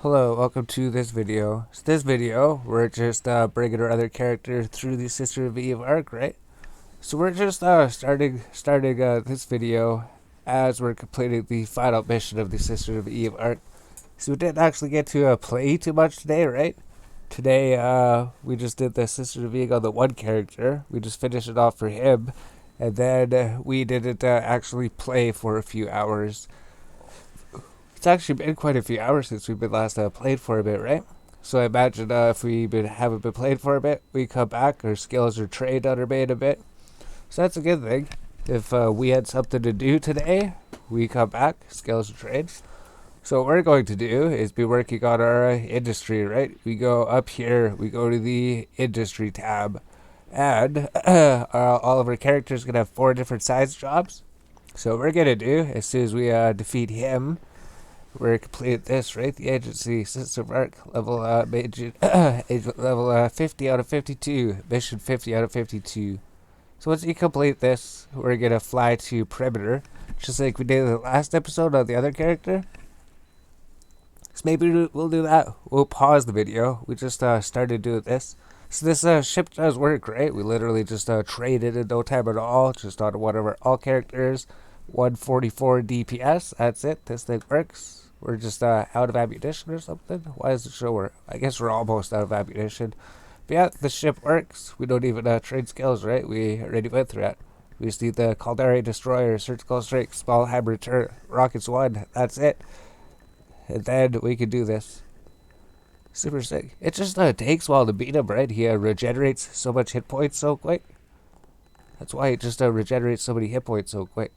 Hello, welcome to this video. So this video, we're just bringing our other character through the Sister of Eve arc, right? So we're just starting this video as we're completing the final mission of the Sister of Eve arc. So we didn't actually get to play too much today, right? Today we just did the Sister of Eve on the one character. We just finished it off for him, and then we didn't actually play for a few hours. It's actually been quite a few hours since we've been last played for a bit, right? So I imagine if we haven't been played for a bit, we come back, our skills are trained on our main a bit. So that's a good thing. If we had something to do today, we come back, skills are trained. So what we're going to do is be working on our industry, right? We go up here, we go to the industry tab, and all of our characters are going to have 4 different size jobs. So what we're going to do, as soon as we defeat him, we're complete this, right? The agency system arc level agent level 50 out of 52, mission 50 out of 52. So once you complete this, we're gonna fly to perimeter, just like we did in the last episode on the other character. So maybe we'll do that. We'll pause the video. We just started doing this. So this ship does work, right? We literally just traded in no time at all, just on one of our all characters. 144 DPS. That's it. This thing works. We're just out of ammunition or something. Why is it show I guess we're almost out of ammunition. But yeah, the ship works. We don't even trade skills, right? We already went through that. We just need the Caldera Destroyer, Surgical Strike, Small Hammer, Rockets 1. That's it. And then we can do this. Super sick. It just takes a while to beat him, right? He regenerates so much hit points so quick. That's why it just regenerates so many hit points so quick.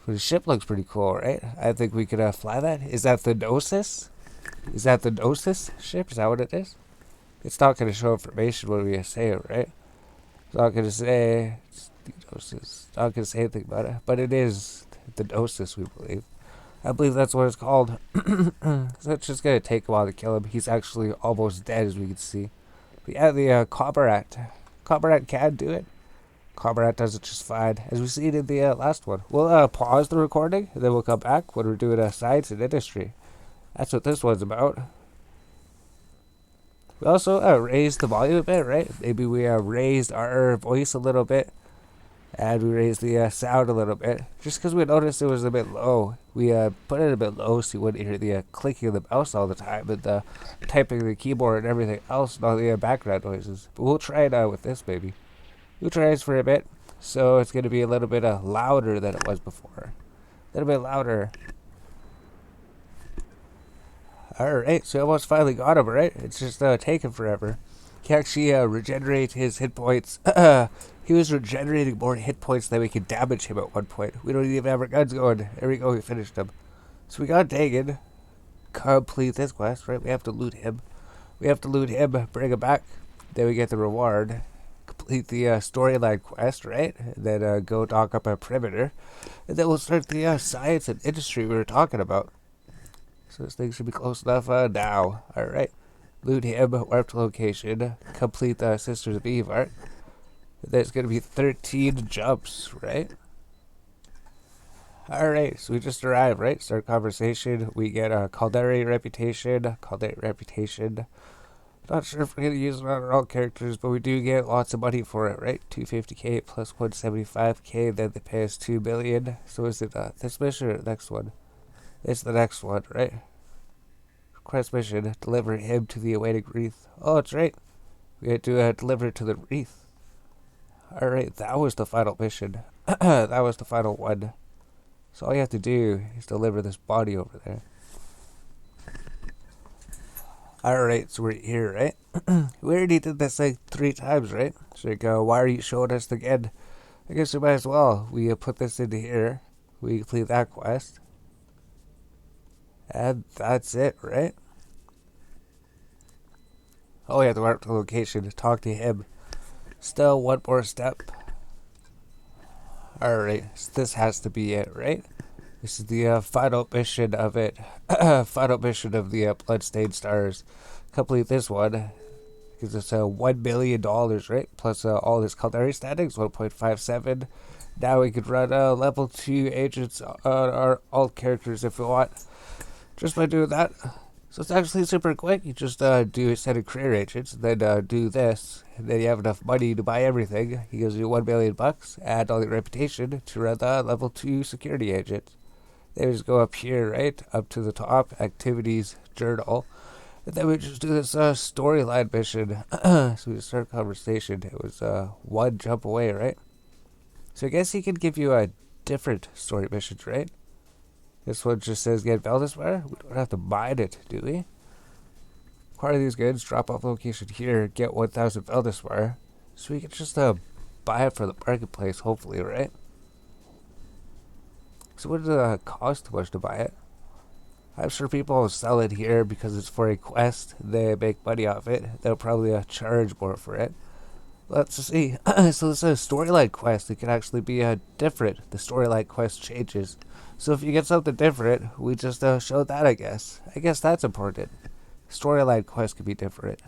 The ship looks pretty cool, right? I think we could fly that. Is that the Gnosis? Is that the Gnosis ship? Is that what it is? It's not going to show information when we say it, right? It's not going to say... It's the Gnosis. It's not going to say anything about it. But it is the Gnosis, we believe. I believe that's what it's called. So it's just going to take a while to kill him. He's actually almost dead, as we can see. But yeah, the Comrade. Comrade can do it. Comrade does it just fine, as we see it in the last one. We'll pause the recording, and then we'll come back when we're doing science and industry. That's what this one's about. We also raised the volume a bit, right? Maybe we raised our voice a little bit, and we raised the sound a little bit, just because we noticed it was a bit low. We put it a bit low so you wouldn't hear the clicking of the mouse all the time, and the typing of the keyboard and everything else, and all the background noises. But we'll try it with this, maybe. We'll try this for a bit, so it's going to be a little bit louder than it was before. A little bit louder. Alright, so we almost finally got him, right? It's just taking forever. He actually regenerate his hit points. He was regenerating more hit points than we could damage him at one point. We don't even have our guns going. There we go, we finished him. So we got Dagon. Complete this quest, right? We have to loot him. Bring him back. Then we get the reward. Complete the storyline quest, right? And then go dock up a perimeter. And then we'll start the science and industry we were talking about. So this thing should be close enough now. Alright. Loot him, warp to location, complete the Sisters of Eve arc. There's going to be 13 jumps, right? Alright, so we just arrived, right? Start conversation. We get a Caldera reputation. Not sure if we're going to use it on all characters, but we do get lots of money for it, right? 250k plus 175k, then they pay us 2 billion. So is it this mission or the next one? It's the next one, right? Quest mission, deliver him to the awaiting wreath. Oh, it's right. We had to deliver it to the wreath. Alright, that was the final mission. That was the final one. So all you have to do is deliver this body over there. Alright, so we're here, right? We already did this like 3 times, right? So you go, why are you showing us again? I guess we might as well. We put this into here. We complete that quest. And that's it, right? Oh, we have to warp to the location to talk to him. Still one more step. Alright, so this has to be it, right? This is the final mission of it. Final mission of the Bloodstained Stars. Complete this one. Because it's $1 billion, right? Plus all this Caldera standings, 1.57. Now we could run level 2 agents on our alt characters if we want. Just by doing that. So it's actually super quick. You just do a set of career agents, and then do this, and then you have enough money to buy everything. He gives you $1 million, add all your reputation to run the level 2 security agent. Then we just go up here, right? Up to the top, activities, journal. And then we just do this storyline mission. So we start a conversation. It was one jump away, right? So I guess he could give you a different story missions, right? This one just says get Valdesmar. We don't have to mine it, do we? Acquire these goods, drop off location here, get 1,000 Valdesmar. So we can just buy it for the marketplace, hopefully, right? So what does it cost too much to buy it? I'm sure people will sell it here because it's for a quest. They make money off it. They'll probably charge more for it. Let's see. So this is a storyline quest. It can actually be different. The storyline quest changes. So if you get something different, we just show that, I guess. I guess that's important. Storyline quest could be different.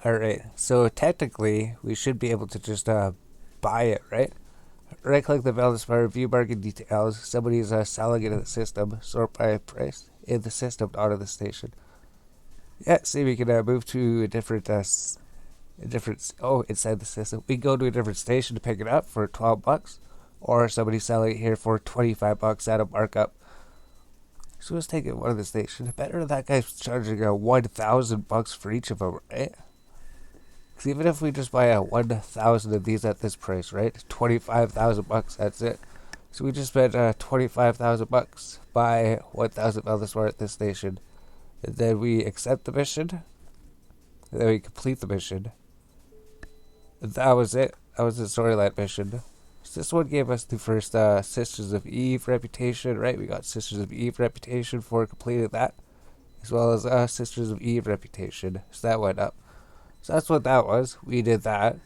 Alright, so technically, we should be able to just buy it, right? Right-click the balance bar, view market details. Somebody's selling it in the system. Sort by price in the system, not in the station. Yeah, see, we can move to a different inside the system. We can go to a different station to pick it up for $12, or somebody's selling it here for $25 at a markup. So let's take it one of the stations. Better that guy's charging $1,000 for each of them, right? Because even if we just buy 1,000 of these at this price, right? $25,000, that's it. So we just spent $25,000, buy 1,000 Valdesmar at this station, and then we accept the mission, and then we complete the mission. And that was it. That was the storyline mission. So this one gave us the first Sisters of Eve reputation, right? We got Sisters of Eve reputation for completing that, as well as Sisters of Eve reputation. So that went up. So that's what that was. We did that.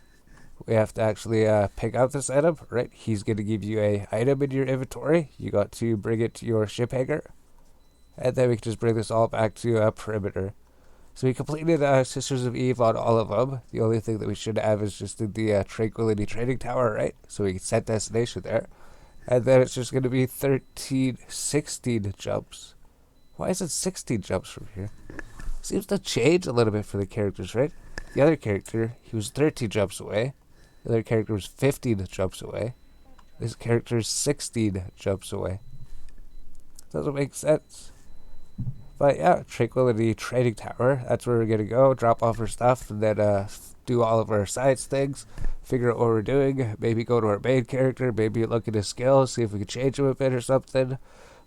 We have to actually pick up this item, right? He's going to give you a item in your inventory. You got to bring it to your ship hangar. And then we can just bring this all back to perimeter. So we completed Sisters of Eve on all of them. The only thing that we should have is just the Tranquility Trading Tower, right? So we can set destination there. And then it's just going to be 16 jumps. Why is it 16 jumps from here? Seems to change a little bit for the characters, right? The other character, he was 13 jumps away. The other character was 15 jumps away. This character is 16 jumps away. Doesn't make sense. But yeah, Tranquility Trading Tower. That's where we're going to go. Drop off our stuff and then do all of our science things. Figure out what we're doing. Maybe go to our main character. Maybe look at his skills. See if we can change him a bit or something.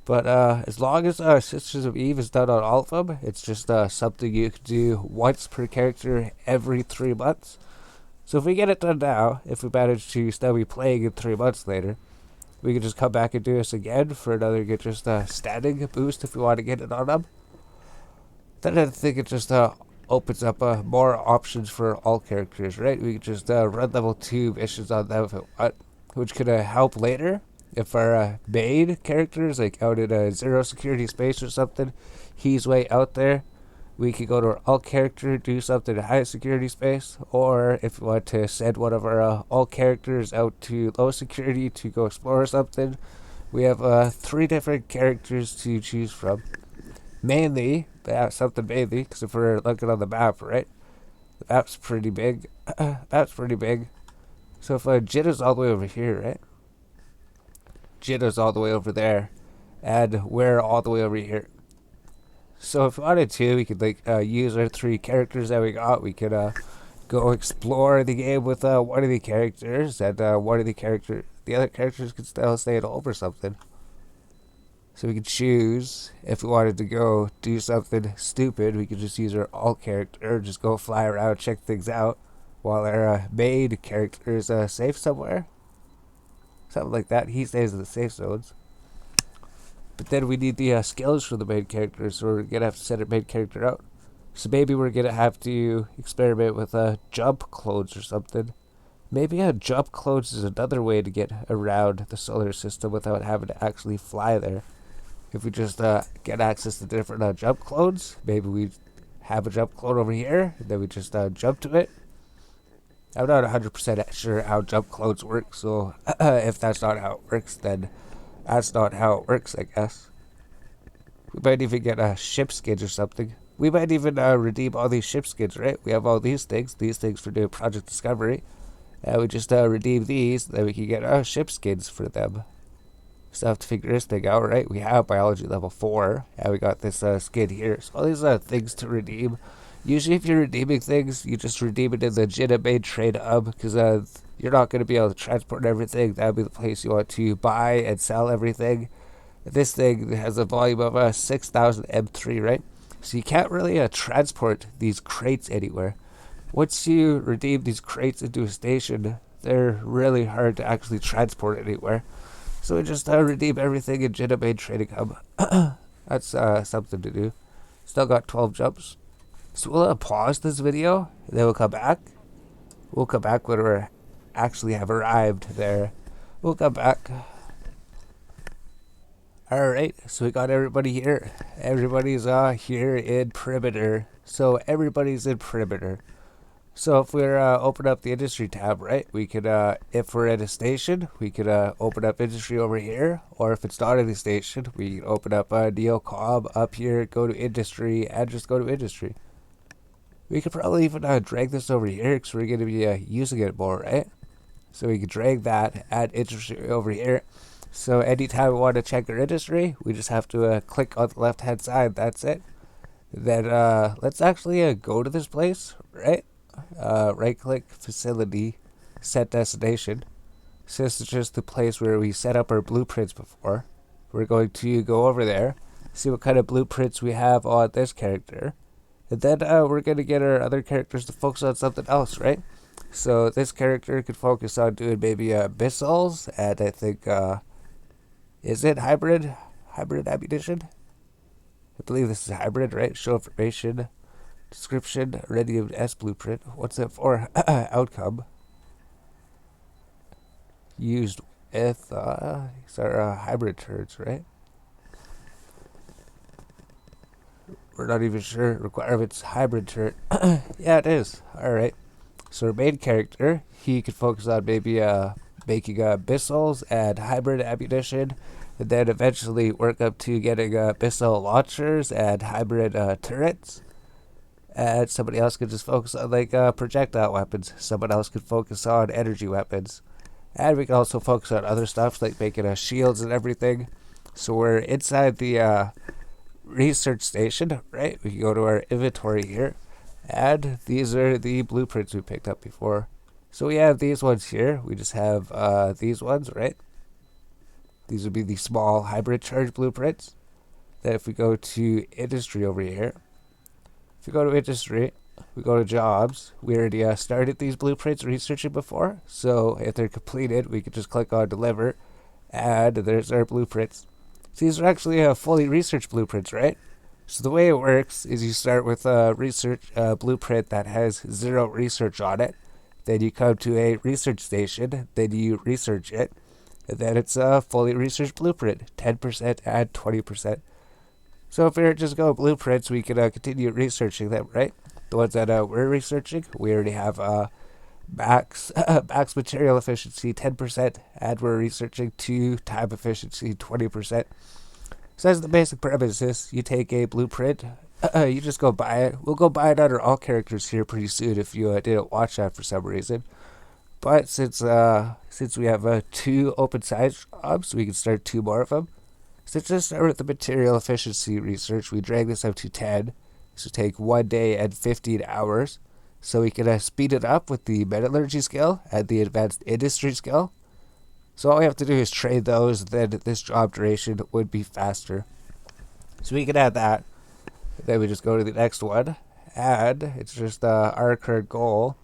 But as long as Sisters of Eve is done on all of them, it's just something you can do once per character every 3 months. So if we get it done now, if we manage to still be playing in 3 months later, we can just come back and do this again for another just standing boost if we want to get it on them. Then I think it just opens up more options for all characters, right? We can just run level 2 missions on them if we want, which could help later. If our main character is like out in a zero security space or something, he's way out there, we could go to our alt character, do something in high security space, or if we want to send one of our alt characters out to low security to go explore something, we have 3 different characters to choose from. Mainly, because if we're looking on the map, right? The map's pretty big. So if Jin is all the way over here, right? Jitter's all the way over there, and we're all the way over here. So if we wanted to, we could use our 3 characters that we got. We could go explore the game with one of the characters, and the other characters could still stay at home or something. So we could choose if we wanted to go do something stupid. We could just use our alt character, just go fly around, check things out, while our main character is safe somewhere. Something like that. He stays in the safe zones. But then we need the skills for the main character, so we're going to have to send our main character out. So maybe we're going to have to experiment with jump clones or something. Maybe jump clones is another way to get around the solar system without having to actually fly there. If we just get access to different jump clones, maybe we have a jump clone over here, and then we just jump to it. I'm not 100% sure how jump clones work, so if that's not how it works, then that's not how it works, I guess. We might even get ship skins or something. We might even redeem all these ship skins, right? We have all these things for doing Project Discovery. We just redeem these, then we can get ship skins for them. Still have to figure this thing out, right? We have biology level 4, and we got this skin here. So all these things to redeem. Usually if you're redeeming things, you just redeem it in the Jita main trade hub, because you're not going to be able to transport everything. That would be the place you want to buy and sell everything. This thing has a volume of 6,000 M3, right? So you can't really transport these crates anywhere. Once you redeem these crates into a station, they're really hard to actually transport anywhere. So we just redeem everything in Jita main trading hub. That's something to do. Still got 12 jumps. So we'll pause this video, and then we'll come back. We'll come back when we actually have arrived there. We'll come back. Alright, so we got everybody here. Everybody's here in Perimeter. So everybody's in Perimeter. So if we're open up the industry tab, right, we could, if we're at a station, we could open up industry over here. Or if it's not at a station, we can open up Neocom up here, go to industry, and just go to industry. We could probably even drag this over here because we're going to be using it more, right? So we could drag that, add industry over here. So anytime we want to check our industry, we just have to click on the left-hand side. That's it. Then let's actually go to this place, right? Right-click, facility, set destination. So this is just the place where we set up our blueprints before. We're going to go over there, see what kind of blueprints we have on this character. And then we're going to get our other characters to focus on something else, right? So this character could focus on doing maybe missiles, and I think, is it hybrid? Hybrid ammunition? I believe this is hybrid, right? Show information, description, Radium S blueprint. What's it for? Outcome. Used with, these are hybrid turrets, right? We're not even sure. Requirements hybrid turret. Yeah, it is. Alright. So our main character, he could focus on maybe making missiles and hybrid ammunition, and then eventually work up to getting missile launchers and hybrid turrets. And somebody else could just focus on like projectile weapons. Someone else could focus on energy weapons. And we can also focus on other stuff like making shields and everything. So we're inside the research station, right? We can go to our inventory here, and these are the blueprints we picked up before. So we have these ones here. We just have these ones, right? These would be the small hybrid charge blueprints. Then if we go to industry over here, if we go to industry, we go to jobs. We already started these blueprints researching before, so if they're completed, we can just click on deliver, and there's our blueprints. So these are actually fully researched blueprints, right? So the way it works is you start with a research blueprint that has 0 research on it. Then you come to a research station. Then you research it. And then it's a fully researched blueprint. 10% and 20%. So if we just go blueprints, we can continue researching them, right? The ones that we're researching, we already have max material efficiency 10%, and we're researching 2 time efficiency 20%. So that's the basic premise. You take a blueprint, you just go buy it. We'll go buy it under all characters here pretty soon if you didn't watch that for some reason. But since we have 2 open side jobs, we can start 2 more of them. So let's just start with the material efficiency research. We drag this up to 10. So take 1 day and 15 hours. So we can speed it up with the metallurgy skill and the advanced industry skill. So all we have to do is trade those, then this job duration would be faster. So we can add that. Then we just go to the next one. And it's just our current goal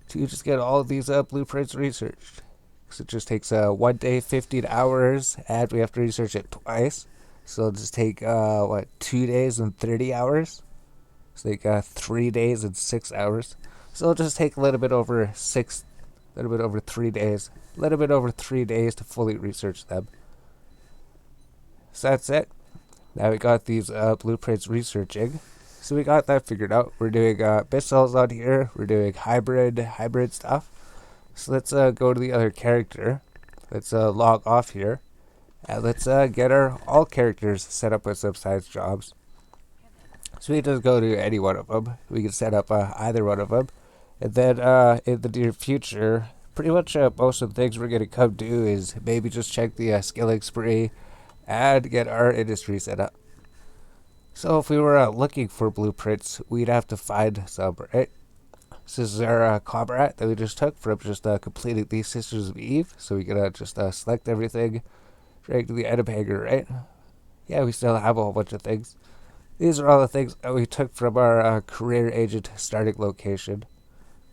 to just get all of these blueprints researched. So it just takes 1 day, 15 hours, and we have to research it twice. So it'll just take, 2 days and 30 hours? It's like 3 days and 6 hours. So it'll just take a little bit over 3 days. A little bit over 3 days to fully research them. So that's it. Now we got these blueprints researching. So we got that figured out. We're doing missiles on here. We're doing hybrid stuff. So let's go to the other character. Let's log off here. And let's get our all characters set up with some science jobs. So we can just go to any one of them. We can set up either one of them. And then in the near future, pretty much most of the things we're going to come do is maybe just check the skilling spree and get our industry set up. So if we were looking for blueprints, we'd have to find some, right? So this is our comrade that we just took from just completing these Sisters of Eve. So we can just select everything, drag to the item hanger, right? Yeah, we still have a whole bunch of things. These are all the things that we took from our career agent starting location.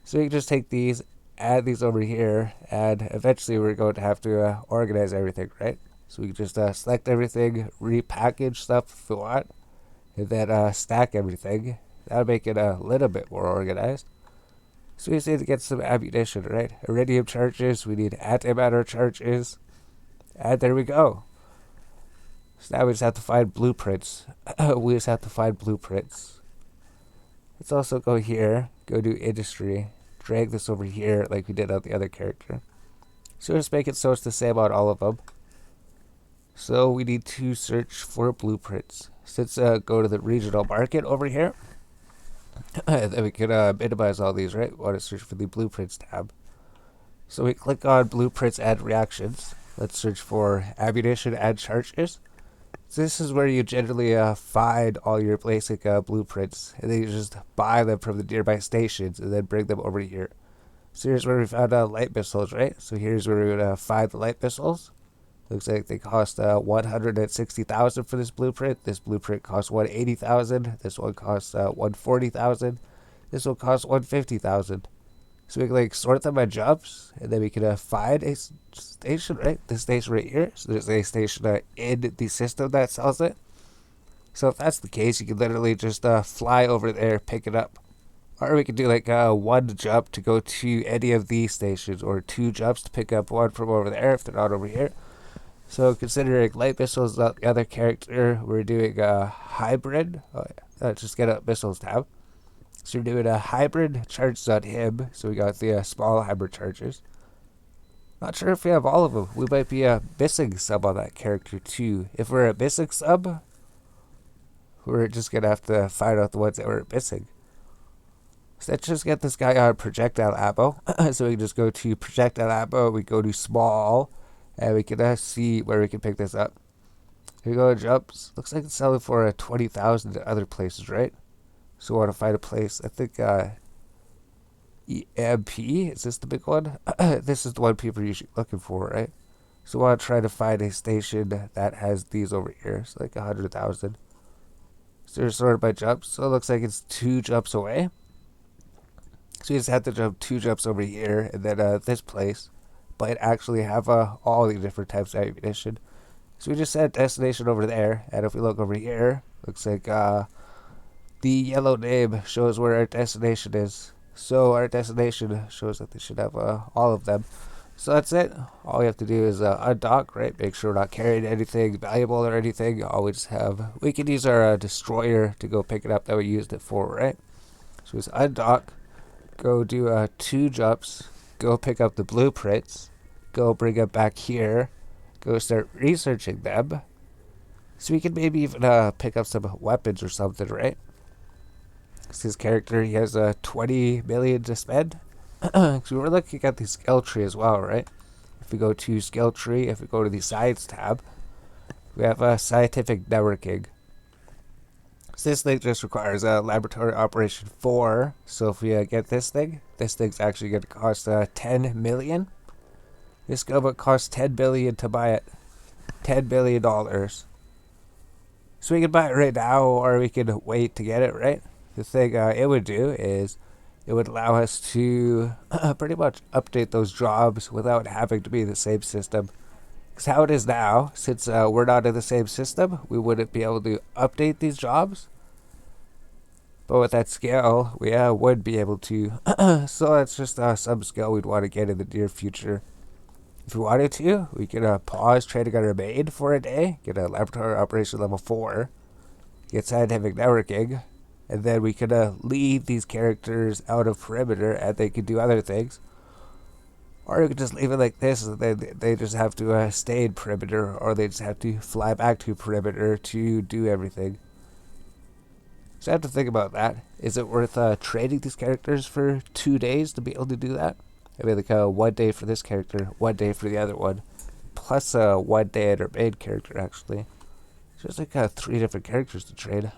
So we can just take these, add these over here, and eventually we're going to have to organize everything, right? So we can just select everything, repackage stuff if we want, and then stack everything. That'll make it a little bit more organized. So we just need to get some ammunition, right? Iridium charges, we need antimatter charges, and there we go. So now we just have to find blueprints. We just have to find blueprints. Let's also go here, go to industry, drag this over here like we did on the other character. So just make it so it's the same on all of them. So we need to search for blueprints. So let's go to the regional market over here. Then we can minimize all these, right? We want to search for the blueprints tab. So we click on blueprints and reactions. Let's search for ammunition and charges. So this is where you generally find all your basic blueprints, and then you just buy them from the nearby stations and then bring them over here. So here's where we found light missiles, right? So here's where we would find the light missiles. Looks like they cost 160,000 for this blueprint. This blueprint costs 180,000. This one costs 140,000. This one costs 150,000. So we can like sort them by jobs, and then we can find a station, right? This station right here. So there's a station in the system that sells it. So if that's the case, you can literally just fly over there, pick it up. Or we could do like one jump to go to any of these stations, or two jumps to pick up one from over there if they're not over here. So considering light missiles not the other character, we're doing a hybrid. Just get a missiles tab. So we're doing a hybrid charges on him. So we got the small hybrid charges. Not sure if we have all of them. We might be missing some on that character too. If we're missing some, we're just going to have to find out the ones that we're missing. So let's just get this guy on projectile ammo. So we can just go to projectile ammo. We go to small. And we can see where we can pick this up. Here we go, jumps. Looks like it's selling for 20,000 at other places, right? So we want to find a place. I think EMP, is this the big one? This is the one people are usually looking for, right? So we want to try to find a station that has these over here. It's like 100,000. So they're sorted by jumps. So it looks like it's 2 jumps away. So you just have to jump 2 jumps over here, and then this place. But actually have all the different types of ammunition. So we just set destination over there, and if we look over here, looks like the yellow name shows where our destination is. So our destination shows that they should have all of them. So that's it. All we have to do is undock, right? Make sure we're not carrying anything valuable or anything. All we just have, we can use our destroyer to go pick it up that we used it for, right? So just undock, go do 2 jumps, go pick up the blueprints. Go bring it back here. Go start researching them. So we can maybe even pick up some weapons or something, right? Because his character, he has 20 million to spend. So we're looking at the skill tree as well, right? If we go to skill tree, if we go to the science tab, we have scientific networking. So this thing just requires a laboratory operation 4. So if we get this thing's actually going to cost 10 million. This government costs $10 billion to buy it. $10 billion. So we can buy it right now, or we can wait to get it, right? The thing it would do is it would allow us to pretty much update those jobs without having to be in the same system. Because how it is now, since we're not in the same system, we wouldn't be able to update these jobs. But with that scale, we would be able to. So that's just some skill we'd want to get in the near future. If we wanted to, we could pause trading on our maid for a day, get a laboratory operation level 4, get scientific networking, and then we could leave these characters out of perimeter and they could do other things. Or you could just leave it like this, and they just have to stay in perimeter, or they just have to fly back to perimeter to do everything. So I have to think about that. Is it worth trading these characters for 2 days to be able to do that? I mean, like 1 day for this character, 1 day for the other one, plus 1 day at our main character, actually. So it's like 3 different characters to trade.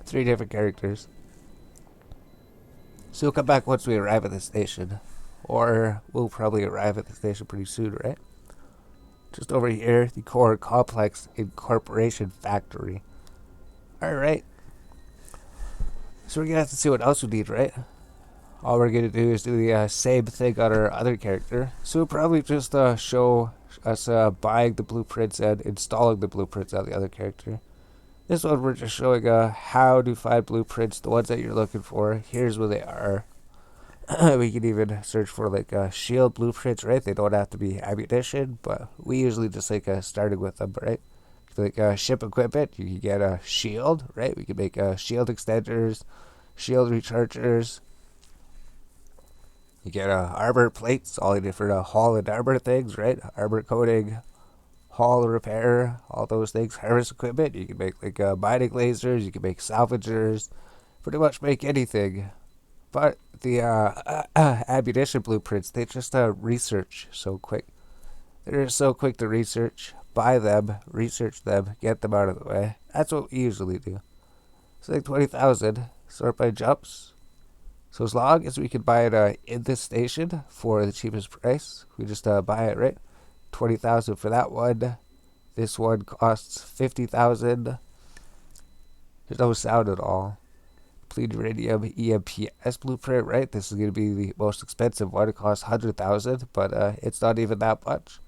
3 different characters. So we'll come back once we arrive at the station. Or we'll probably arrive at the station pretty soon, right? Just over here, the Core Complex Incorporation Factory. Alright. So we're going to have to see what else we need, right? All we're going to do is do the same thing on our other character. So we'll probably just show us buying the blueprints and installing the blueprints on the other character. This one we're just showing how to find blueprints, the ones that you're looking for. Here's where they are. We can even search for like shield blueprints, right? They don't have to be ammunition, but we usually just like starting with them, right? Like ship equipment, you can get a shield, right? We can make shield extenders, shield rechargers. You get armor plates, all the different hull and armor things, right? Armor coating, hull repair, all those things. Harvest equipment, you can make like mining lasers, you can make salvagers, pretty much make anything. But the ammunition blueprints, they just research so quick. They're so quick to research. Buy them, research them, get them out of the way. That's what we usually do. It's like 20,000. Sort by jumps. So as long as we can buy it in this station for the cheapest price, we just buy it, right? 20,000 for that one. This one costs 50,000. There's no sound at all. Complete Iridium EMPS blueprint, right? This is going to be the most expensive one. It costs 100,000, but it's not even that much.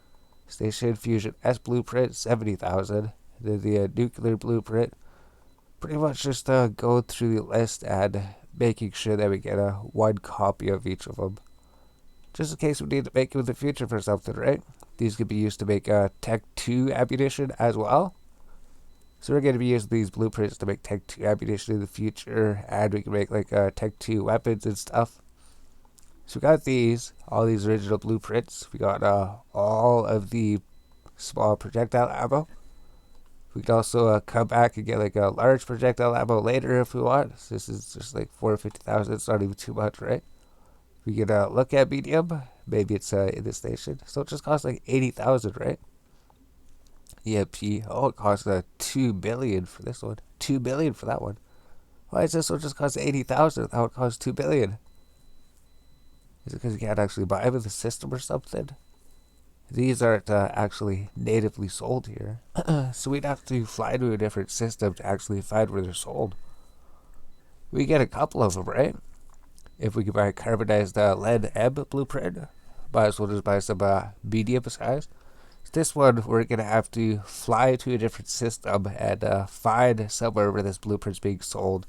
Station Fusion S blueprint, 70,000. Then the nuclear blueprint. Pretty much just go through the list and making sure that we get one copy of each of them. Just in case we need to make it in the future for something, right? These could be used to make Tech 2 ammunition as well. So we're going to be using these blueprints to make Tech 2 ammunition in the future, and we can make like Tech 2 weapons and stuff. So we got these, all these original blueprints. We got all of the small projectile ammo. We can also come back and get like a large projectile ammo later if we want. So this is just like 450,000. It's not even too much, right? We can look at medium. Maybe it's in this station. So it just costs like 80,000, right? EMP. Oh, it costs 2 billion for this one. 2 billion for that one. Why is this one just cost 80,000? That one costs 2 billion. Is it because you can't actually buy them with the system or something? These aren't actually natively sold here. So we'd have to fly to a different system to actually find where they're sold. We get a couple of them, right? If we could buy a carbonized lead ebb blueprint, might as well just buy some medium size. This one, we're going to have to fly to a different system and find somewhere where this blueprint's being sold.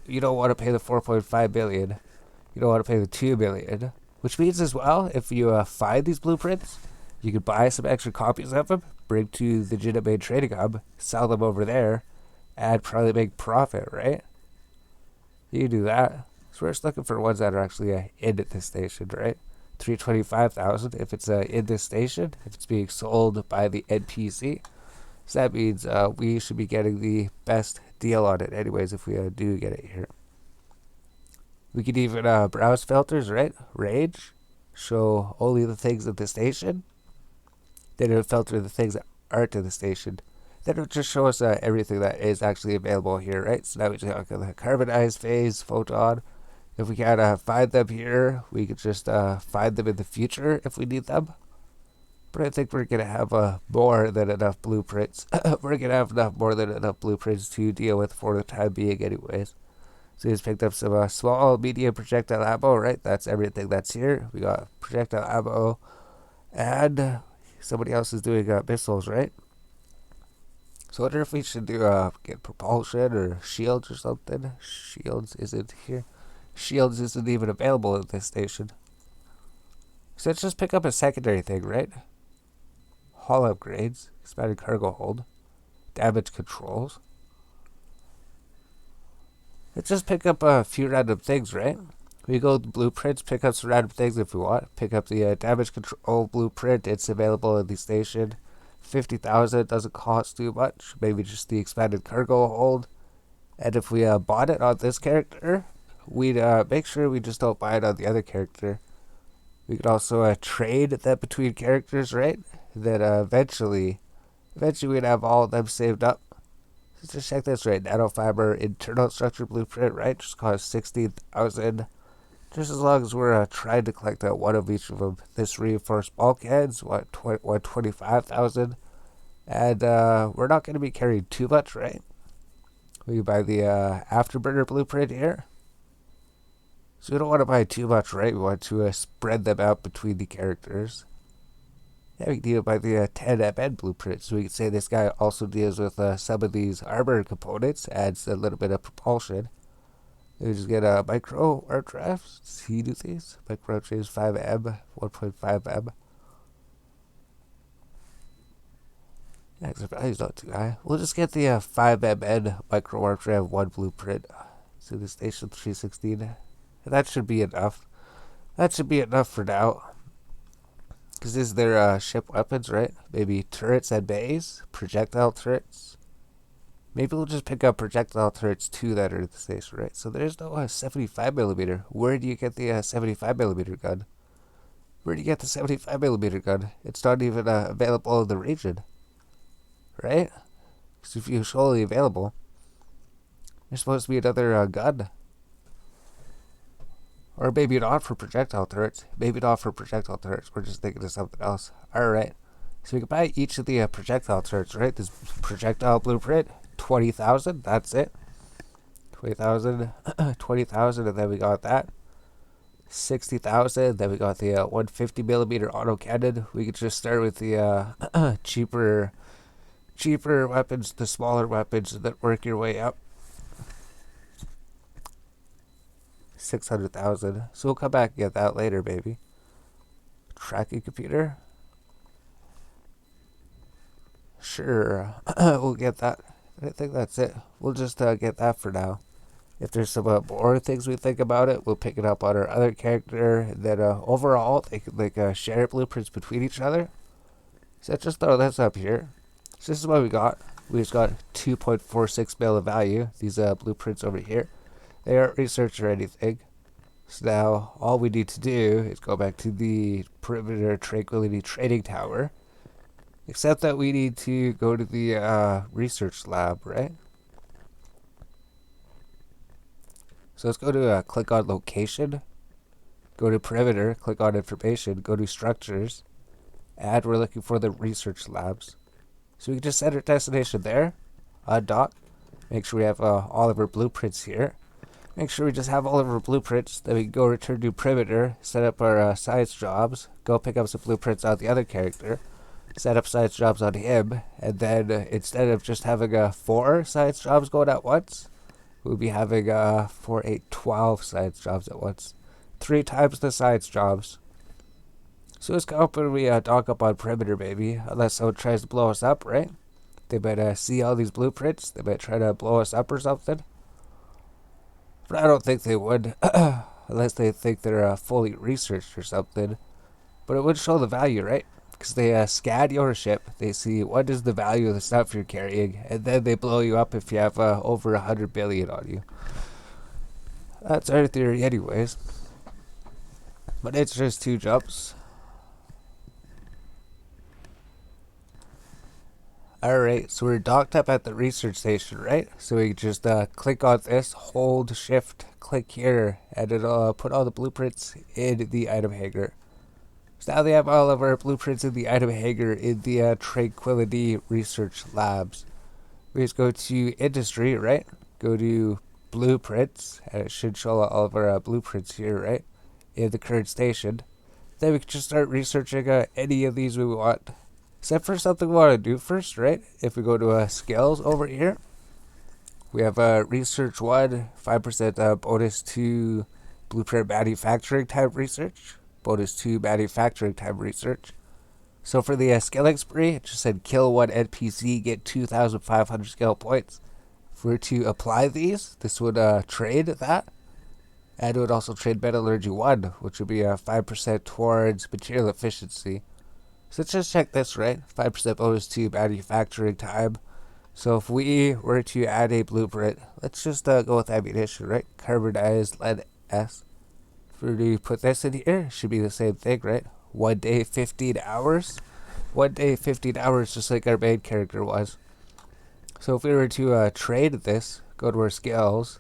You don't want to pay the 4.5 billion. You don't want to pay the 2 billion. Which means as well, if you find these blueprints, you could buy some extra copies of them, bring to the legitimate trading hub, sell them over there, and probably make profit, right? You do that. So we're just looking for ones that are actually in at this station, right? 325,000 if it's in this station, if it's being sold by the NPC. So that means we should be getting the best deal on it anyways if we do get it here. We could even browse filters, right? Range. Show only the things at the station. Then it'll filter the things that aren't in the station. Then it'll just show us everything that is actually available here, right? So now we just have the carbonized phase, photon. If we can't find them here, we could just find them in the future if we need them. But I think we're going to have more than enough blueprints. We're going to have more than enough blueprints to deal with for the time being anyways. So we just picked up some small, medium projectile ammo, right? That's everything that's here. We got projectile ammo. And somebody else is doing missiles, right? So I wonder if we should do get propulsion or shields or something. Shields isn't here. Shields isn't even available at this station. So let's just pick up a secondary thing, right? Hull upgrades, expanded cargo hold, damage controls. Let's just pick up a few random things, right? We go with blueprints, pick up some random things if we want. Pick up the damage control blueprint. It's available in the station. 50,000 doesn't cost too much. Maybe just the expanded cargo hold. And if we bought it on this character, we'd make sure we just don't buy it on the other character. We could also trade that between characters, right? Then eventually we'd have all of them saved up. So just check this right. Nanofiber internal structure blueprint, right? Just costs 16,000. Just as long as we're trying to collect one of each of them. This reinforced bulkheads, what 25,000. And we're not going to be carrying too much, right? We buy the afterburner blueprint here. So we don't want to buy too much, right? We want to spread them out between the characters. Yeah, we deal by the 10 MN blueprint. So we can say this guy also deals with some of these armor components, adds a little bit of propulsion. We just get a micro art drafts. Does he do these? Micro change 5M, 1.5M. Yeah, because the value's not too high. We'll just get the 5MN micro art draft 1 blueprint. So the station 316. That should be enough. That should be enough for now. Because these are their ship weapons, right? Maybe turrets and bays, projectile turrets. Maybe we'll just pick up projectile turrets too that are at the station, right? So there's no 75mm. Where do you get the 75mm gun? Where do you get the 75mm gun? It's not even available in the region, right? Because if it's only available, there's supposed to be another gun. Or maybe not for projectile turrets. Maybe not for projectile turrets. We're just thinking of something else. Alright. So we can buy each of the projectile turrets, right? This projectile blueprint, 20,000. That's it. 20,000. 20,000, and then we got that. 60,000. Then we got the 150mm autocannon. We could just start with the cheaper weapons, the smaller weapons, and then work your way up. 600,000. So we'll come back and get that later, baby. Tracking computer. Sure. We'll get that. I think that's it. We'll just get that for now. If there's some more things we think about it, we'll pick it up on our other character. Then overall, they could share blueprints between each other. So just throw this up here. So this is what we got. We just got 2.46 mil of value. These blueprints over here. They aren't research or anything. So now all we need to do is go back to the Perimeter Tranquility Trading Tower. Except that we need to go to the research lab, right? So let's go to click on location. Go to perimeter, click on information, go to structures. And we're looking for the research labs. So we can just set our destination there. Undock. Make sure we have all of our blueprints here. Make sure we just have all of our blueprints. Then we can go return to perimeter, set up our science jobs, go pick up some blueprints on the other character, set up science jobs on him, and then instead of just having 4 science jobs going at once, we'll be having 4, 8, 12 science jobs at once. 3 times the science jobs. So let's go up when we dock up on perimeter, baby. Unless someone tries to blow us up, right? They might see all these blueprints. They might try to blow us up or something. But I don't think they would, unless they think they're fully researched or something. But it would show the value, right? Because they scan your ship, they see what is the value of the stuff you're carrying, and then they blow you up if you have over 100 billion on you. That's our theory anyways. But it's just 2 jumps. Alright, so we're docked up at the research station, right? So we just click on this, hold shift, click here, and it'll put all the blueprints in the item hanger. So now they have all of our blueprints in the item hanger in the Tranquility Research Labs. We just go to industry, right? Go to blueprints, and it should show all of our blueprints here, right? In the current station. Then we can just start researching any of these we want. Except for something we want to do first, right? If we go to skills over here, we have research 1, 5% bonus to blueprint manufacturing type research, bonus to manufacturing type research. So for the skilling spree, it just said kill 1 NPC, get 2,500 skill points. If we were to apply these, this would trade that, And it would also trade metallurgy 1, which would be 5% towards material efficiency. So let's just check this, right? 5% bonus to manufacturing time. So if we were to add a blueprint, let's just go with ammunition, right? Carbonized lead S. If we were to put this in here, it should be the same thing, right? 1 day, 15 hours. 1 day, 15 hours, just like our main character was. So if we were to trade this, go to our skills,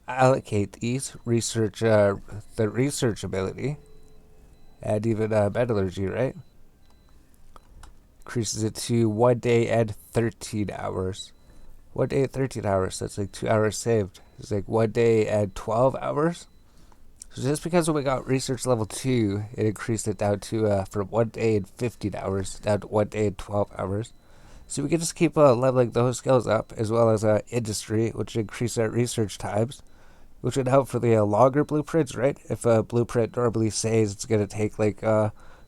allocate these, research the research ability, and even metallurgy, right? Increases it to 1 day and 13 hours. 1 day and 13 hours, that's like 2 hours saved. It's like 1 day and 12 hours. So just because when we got research level 2, it increased it down to from 1 day and 15 hours down to 1 day and 12 hours. So we can just keep leveling those skills up, as well as industry, which increase our research times, which would help for the longer blueprints, right? If a blueprint normally says it's going to take like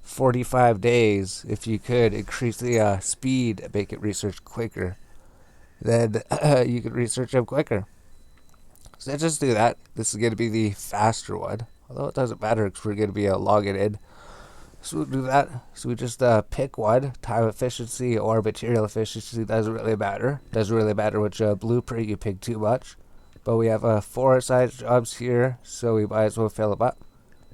45 days, if you could increase the speed and make it research quicker, then you could research them quicker. So let's just do that. This is going to be the faster one, although it doesn't matter because we're going to be logging in. So we'll do that. So we just pick one. Time efficiency or material efficiency doesn't really matter. Doesn't really matter which blueprint you pick too much. But we have 4 assigned jobs here, so we might as well fill them up.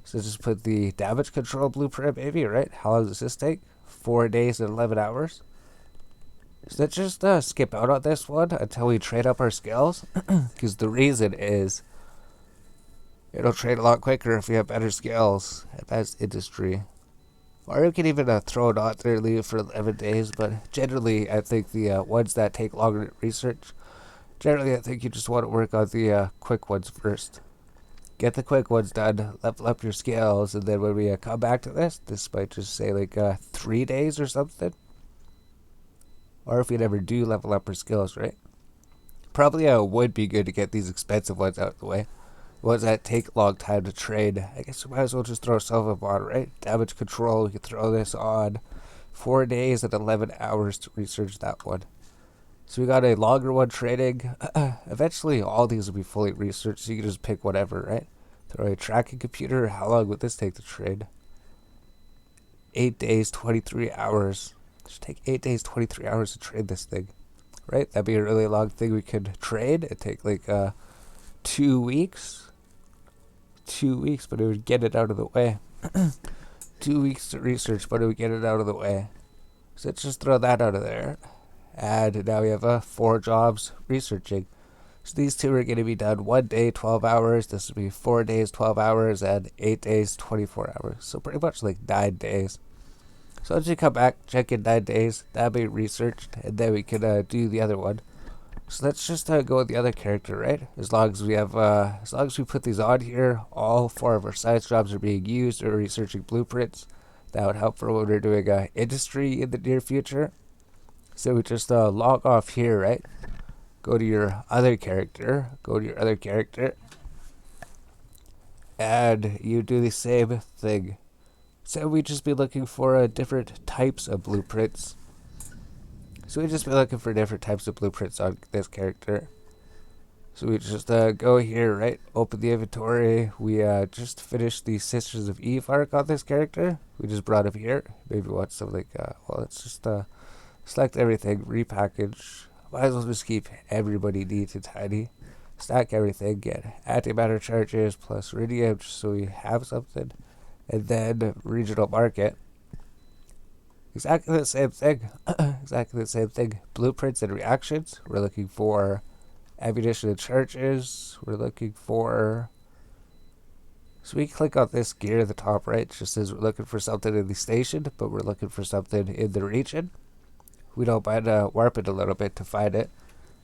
So just put the damage control blueprint, maybe, right? How long does this take? 4 days and 11 hours. So let's just skip out on this one until we trade up our skills. Because the reason is it'll trade a lot quicker if we have better skills. Advanced industry. Or you can even throw it out there, leave it for 11 days. But generally, I think the ones that take longer to research, generally, I think you just want to work on the quick ones first. Get the quick ones done, level up your skills, and then when we come back to this might just say like 3 days or something. Or if we never do level up our skills, right? Probably would be good to get these expensive ones out of the way. Ones that take a long time to trade. I guess we might as well just throw Silver on, right? Damage control, we can throw this on. 4 days and 11 hours to research that one. So we got a longer one trading. Eventually all these will be fully researched, so you can just pick whatever, right? Throw a tracking computer. How long would this take to trade? 8 days, 23 hours. It should take 8 days, 23 hours to trade this thing. Right? That'd be a really long thing we could trade. It'd take like 2 weeks. 2 weeks, but it would get it out of the way. 2 weeks to research, but it would get it out of the way. So let's just throw that out of there. And now we have 4 jobs researching. So these 2 are going to be done 1 day, 12 hours. This would be 4 days, 12 hours, and 8 days, 24 hours. So pretty much like 9 days. So once you come back, check in 9 days. That'll be researched, and then we can do the other one. So let's just go with the other character, right? As long as we have, as long as we put these on here, all 4 of our science jobs are being used or researching blueprints. That would help for when we're doing industry in the near future. So we just log off here, right? Go to your other character. And you do the same thing. So we just be looking for different types of blueprints. So we just be looking for different types of blueprints on this character. So we just go here, right? Open the inventory. We just finished the Sisters of Eve arc on this character. We just brought him here. Maybe we want something like, well, let's just select everything, repackage. Might as well just keep everybody neat and tidy. Stack everything, get antimatter charges plus iridium just so we have something. And then regional market. Exactly the same thing. Exactly the same thing. Blueprints and reactions. We're looking for ammunition and charges. We're looking for... So we click on this gear at the top right. It just says we're looking for something in the station, but we're looking for something in the region. We don't mind warping a little bit to find it.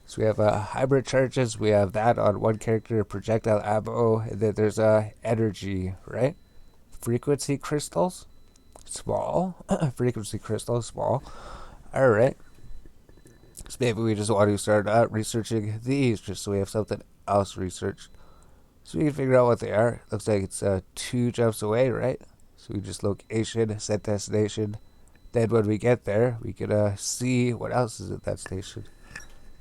So we have hybrid charges. We have that on one character, projectile ammo, and then there's energy, right? Frequency crystals. Small. Frequency crystals, small. Alright. So maybe we just want to start researching these just so we have something else researched. So we can figure out what they are. Looks like it's 2 jumps away, right? So we just location, set destination. Then when we get there, we can see what else is at that station.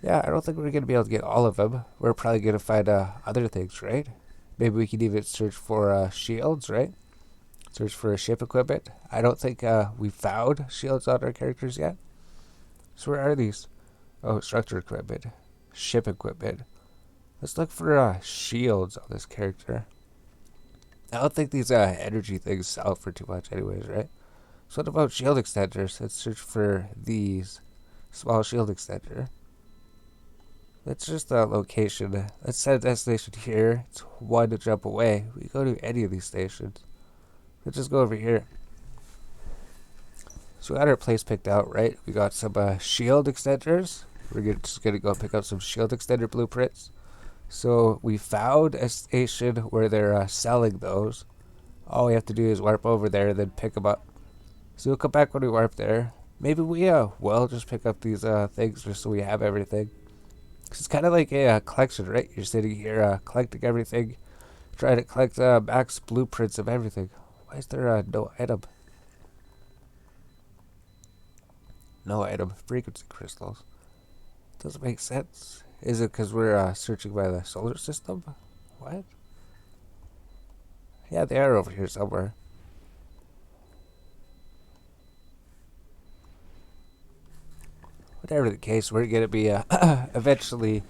Yeah, I don't think we're going to be able to get all of them. We're probably going to find other things, right? Maybe we could even search for shields, right? Search for ship equipment. I don't think we found shields on our characters yet. So where are these? Oh, structure equipment. Ship equipment. Let's look for shields on this character. I don't think these energy things sell for too much anyways, right? So what about shield extenders? Let's search for these. Small shield extender. Let's just location. Let's set a destination here. It's one to jump away. We go to any of these stations. Let's just go over here. So we got our place picked out, right? We got some shield extenders. We're just gonna go pick up some shield extender blueprints. So we found a station where they're selling those. All we have to do is warp over there and then pick them up. So we'll come back when we warp there. Maybe we will just pick up these things just so we have everything. Cause it's kind of like a collection, right? You're sitting here collecting everything, trying to collect max blueprints of everything. Why is there no item? No item. Frequency crystals. Doesn't make sense. Is it because we're searching by the solar system? What? Yeah, they are over here somewhere. Whatever the case, we're gonna be eventually.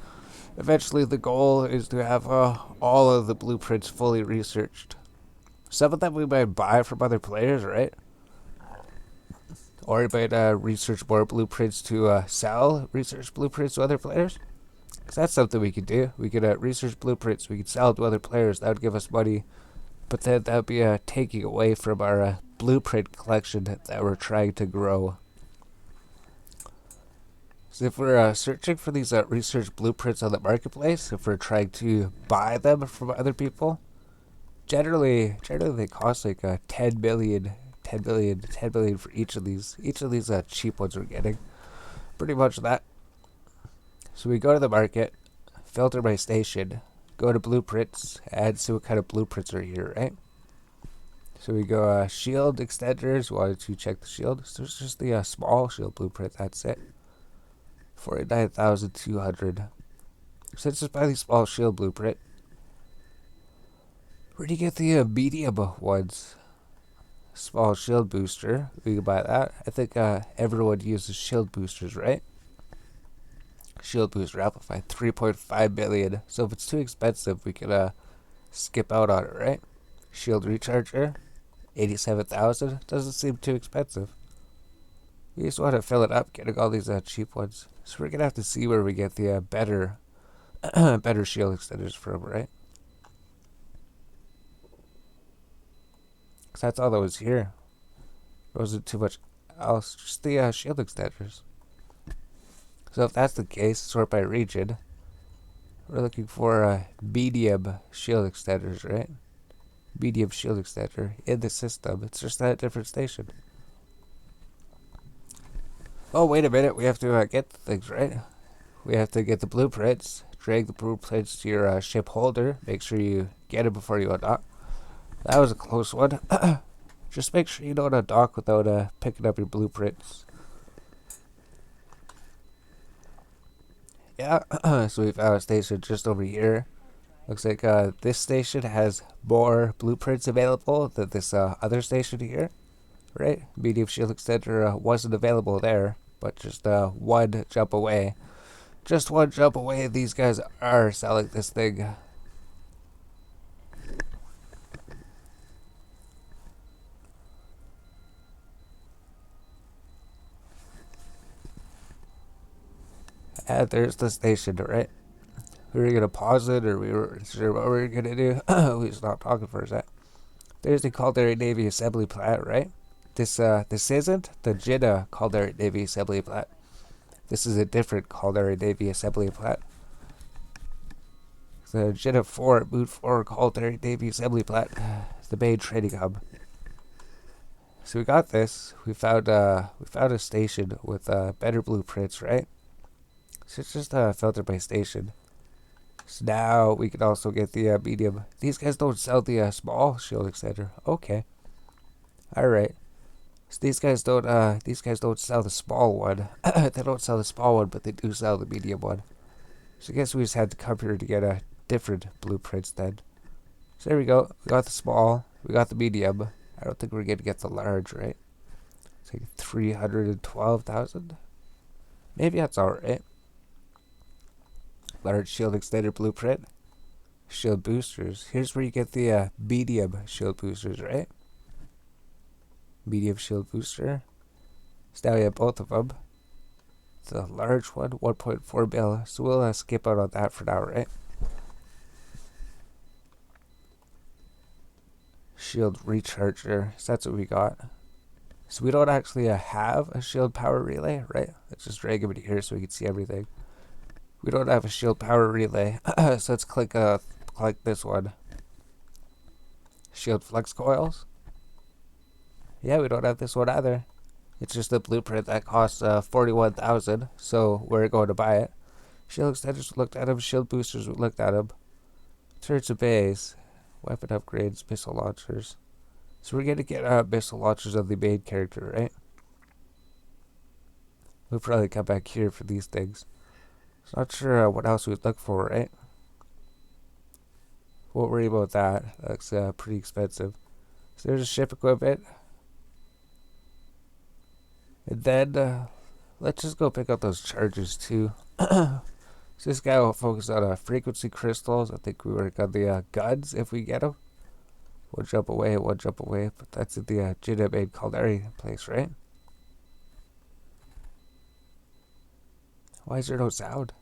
Eventually, the goal is to have all of the blueprints fully researched. Some of them we might buy from other players, right? Or we might research more blueprints to sell research blueprints to other players. Because that's something we could do. We could research blueprints. We could sell to other players. That would give us money. But then that would be taking away from our blueprint collection that we're trying to grow. So if we're searching for these research blueprints on the marketplace, if we're trying to buy them from other people, generally they cost like 10 billion for each of these cheap ones we're getting. Pretty much that. So we go to the market, filter by station, go to blueprints, and see what kind of blueprints are here, right? So we go shield extenders. Wanted to check the shield. So it's just the small shield blueprint. That's it. 49,200. So let's just buy the small shield blueprint. Where do you get the medium ones? Small shield booster. We can buy that. I think everyone uses shield boosters, right? Shield booster amplified 3.5 billion. So if it's too expensive, we could skip out on it, right? Shield recharger, 87,000. Doesn't seem too expensive. We just want to fill it up, getting all these cheap ones. So we're gonna have to see where we get the better, better shield extenders from, right? Cause that's all that was here. There wasn't too much else. Just the shield extenders. So if that's the case, sort by region. We're looking for medium shield extenders, right? Medium shield extender in the system. It's just at a different station. Oh, wait a minute. We have to get the things, right? We have to get the blueprints. Drag the blueprints to your ship holder. Make sure you get it before you undock. That was a close one. Just make sure you don't undock without picking up your blueprints. Yeah, so we found a station just over here. Looks like this station has more blueprints available than this other station here. Right? Medium shield extender wasn't available there, but just one jump away. Just one jump away, these guys are selling this thing. And there's the station, right? We were gonna pause it, or we were sure what we were gonna do. We stopped talking for a sec. There's the Caldera Navy assembly plant, right? This isn't the Jeddah Caldera Navy assembly plant. This is a different Caldera Navy assembly plant. The Jeddah 4 Moon 4 Caldera Navy assembly plant. The main training hub. So we got this. We found a station with better blueprints, right? So it's just filtered by station. So now we can also get the medium. These guys don't sell the small shield extender. Okay. All right. So these guys don't sell the small one. They don't sell the small one, but they do sell the medium one. So I guess we just had to come here to get different blueprints then. So there we go. We got the small. We got the medium. I don't think we're going to get the large, right? It's like 312,000. Maybe that's alright. Large shield extender blueprint. Shield boosters. Here's where you get the medium shield boosters, right? Medium shield booster. So now we have both of them. The large one, 1.4 mil. So we'll skip out on that for now, right? Shield recharger. So that's what we got. So we don't actually have a shield power relay, right? Let's just drag him in here so we can see everything. We don't have a shield power relay. So let's click this one. Shield flex coils. Yeah, we don't have this one either. It's just a blueprint that costs 41,000. So we're going to buy it. Shield extenders, we looked at them. Shield boosters, we looked at them. Turrets of base. Weapon upgrades, missile launchers. So we're going to get missile launchers of the main character, right? We'll probably come back here for these things. So not sure what else we'd look for, right? Won't worry about that. That's pretty expensive. So there's a ship equipment. And then let's just go pick up those chargers too. So this guy will focus on frequency crystals. I think we work on the guns if we get them. One jump away, one jump away. But that's at the Jida Main Culinary place, right? Why is there no sound?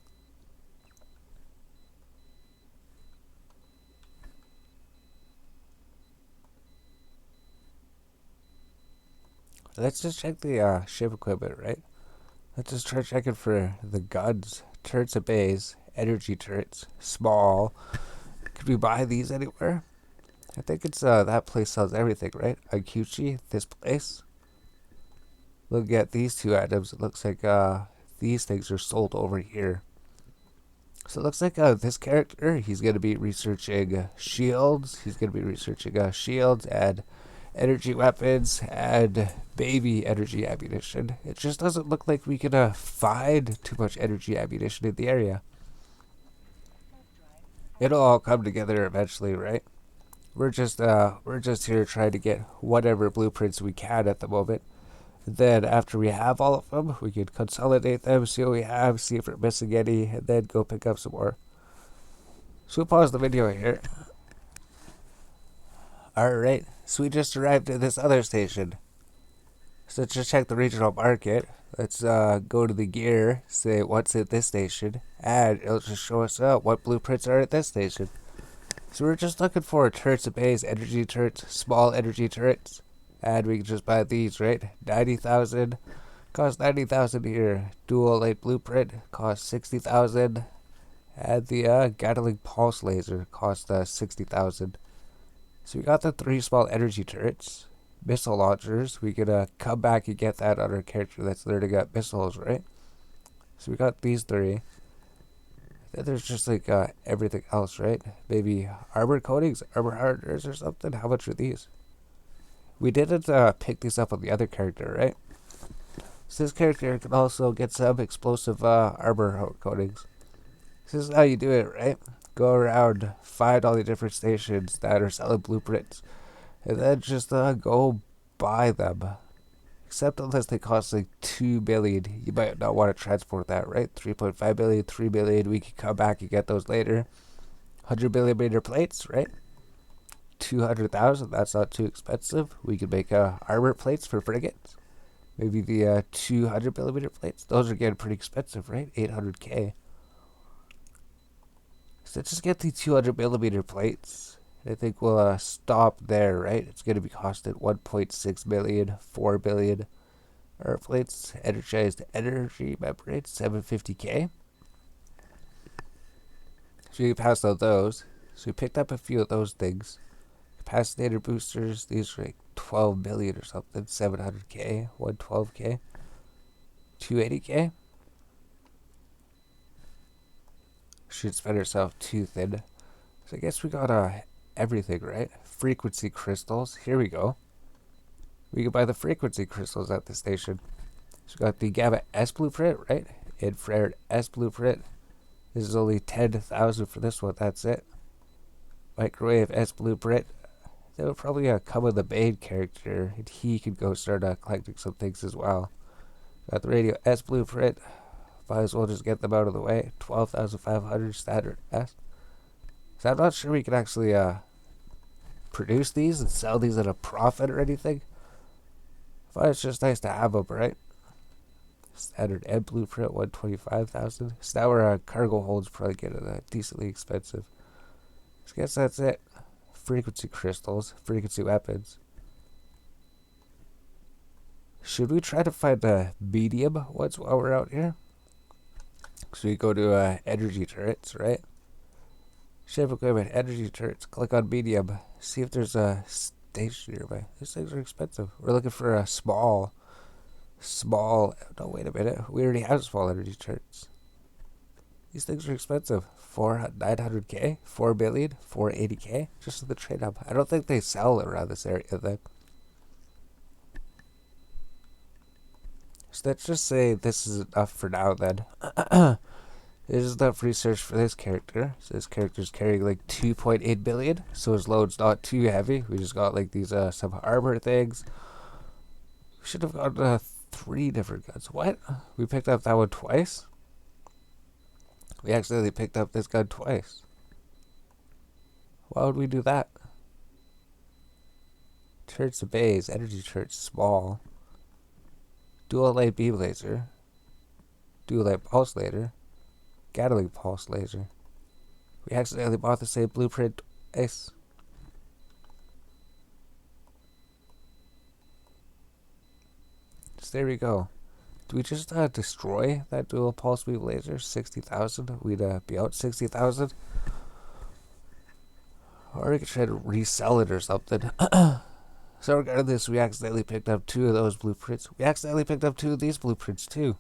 Let's just check the ship equipment, right? Let's just try checking for the guns. Turrets of bays, energy turrets, small. Could we buy these anywhere? I think it's that place sells everything, right? Akuchi, this place. Look at these two items. It looks like these things are sold over here. So it looks like this character, he's going to be researching shields. He's going to be researching shields and energy weapons and baby energy ammunition. It just doesn't look like we can find too much energy ammunition in the area. It'll all come together eventually, right? We're just here trying to get whatever blueprints we can at the moment. Then after we have all of them, we can consolidate them, see what we have, see if we're missing any, and then go pick up some more. So we'll pause the video here. Alright, so we just arrived at this other station. So let's just check the regional market. Let's go to the gear, say what's at this station, and it'll just show us what blueprints are at this station. So we're just looking for turrets of base, energy turrets, small energy turrets. And we can just buy these, right? 90,000. Cost 90,000 here. Dual light blueprint costs 60,000. And the Gatling pulse laser cost 60,000. So we got the 3 small energy turrets. Missile launchers. We could come back and get that on our character that's learning got missiles, right? So we got these 3. Then there's just like everything else, right? Maybe armor coatings, armor hardeners or something. How much are these? We didn't pick these up on the other character, right? So this character can also get some explosive armor coatings. This is how you do it, right? Go around, find all the different stations that are selling blueprints, and then just go buy them. Except unless they cost like 2 billion, you might not want to transport that, right? 3.5 billion, 3 billion, we can come back and get those later. 100 millimeter plates, right? 200,000, that's not too expensive. We could make armor plates for frigates. Maybe the 200 millimeter plates. Those are getting pretty expensive, right? 800k. So let's just get the 200 millimeter plates. I think we'll stop there, right? It's going to be costing 1.6 billion, 4 billion. Armor plates, energized energy membrane, 750k. So you can pass out those. So we picked up a few of those things. Capacitator boosters, these are like 12 million or something, 700k, 112k, 280k. Should spend herself too thin. So I guess we got everything, right? Frequency crystals, here we go. We can buy the frequency crystals at the station. So we got the Gamma S blueprint, right? Infrared S blueprint. This is only 10,000 for this one, that's it. microwave S blueprint. That would probably come with the main character, and he could go start collecting some things as well. Got the radio S blueprint. Might as well just get them out of the way. 12,500 standard S. So I'm not sure we can actually produce these and sell these at a profit or anything. But it's just nice to have them, right? Standard N blueprint, 125,000. So now our cargo holds probably getting decently expensive. So I guess that's it. Frequency crystals, frequency weapons. Should we try to find a medium ones while we're out here? So we go to energy turrets, right? Shape equipment, energy turrets. Click on medium. See if there's a station nearby. These things are expensive. We're looking for a small. No, wait a minute. We already have small energy turrets. These things are expensive. 900k, 4 billion, 480k. Just the trade up. I don't think they sell around this area then. So let's just say this is enough for now then. This is enough research for this character. So this character's carrying like 2.8 billion. So his load's not too heavy. We just got like these some armor things. We should have got 3 different guns. What? We picked up that one twice? We accidentally picked up this gun twice. Why would we do that? Turrets of bays, energy turrets, small. Dual light beam laser. Dual light pulse laser. Gatling pulse laser. We accidentally bought the same blueprint twice. So there we go. Do we just destroy that dual pulse beam laser? 60,000? We'd be out 60,000? Or we could try to resell it or something. So regardless, we accidentally picked up 2 of those blueprints. We accidentally picked up 2 of these blueprints too.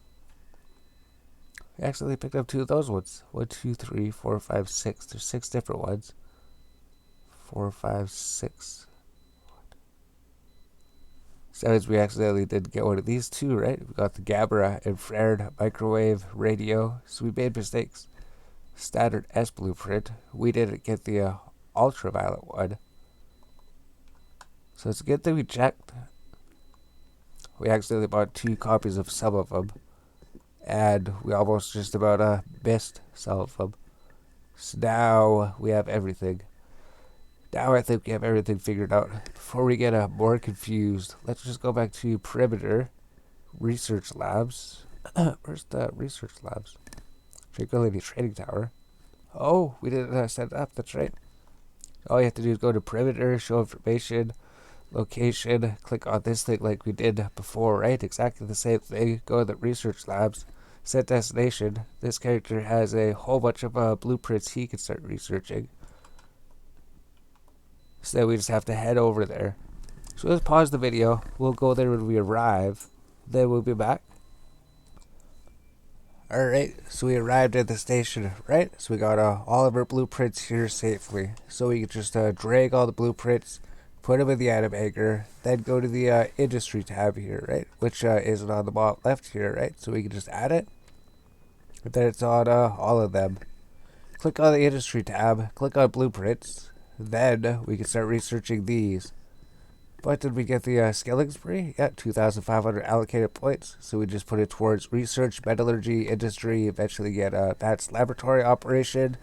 We accidentally picked up 2 of those ones. 1, 2, 3, 4, 5, 6. There's 6 different ones. 4, 5, 6. So that means we accidentally did get one of these 2, right? We got the Gabra, infrared, microwave, radio. So we made mistakes. Standard S blueprint. We didn't get the ultraviolet one. So it's a good thing we checked. We accidentally bought 2 copies of some of them. And we almost just about missed some of them. So now we have everything. Now I think we have everything figured out. Before we get more confused, let's just go back to perimeter. Research labs. Where's the research labs? Tranquility Trading Tower. Oh, we didn't set it up. That's right. All you have to do is go to perimeter, show information, location, click on this thing like we did before, right? Exactly the same thing. Go to the research labs, set destination. This character has a whole bunch of blueprints he can start researching. So then we just have to head over there. So let's pause the video. We'll go there when we arrive. Then we'll be back. Alright, so we arrived at the station, right? So we got all of our blueprints here safely. So we can just drag all the blueprints, put them in the item anchor, then go to the industry tab here, right? Which isn't on the bottom left here, right? So we can just add it. And then it's on all of them. Click on the industry tab, click on blueprints. Then we can start researching these. But did we get the scaling spree? Yeah, 2,500 allocated points. So we just put it towards research, metallurgy, industry, eventually get advanced laboratory operation,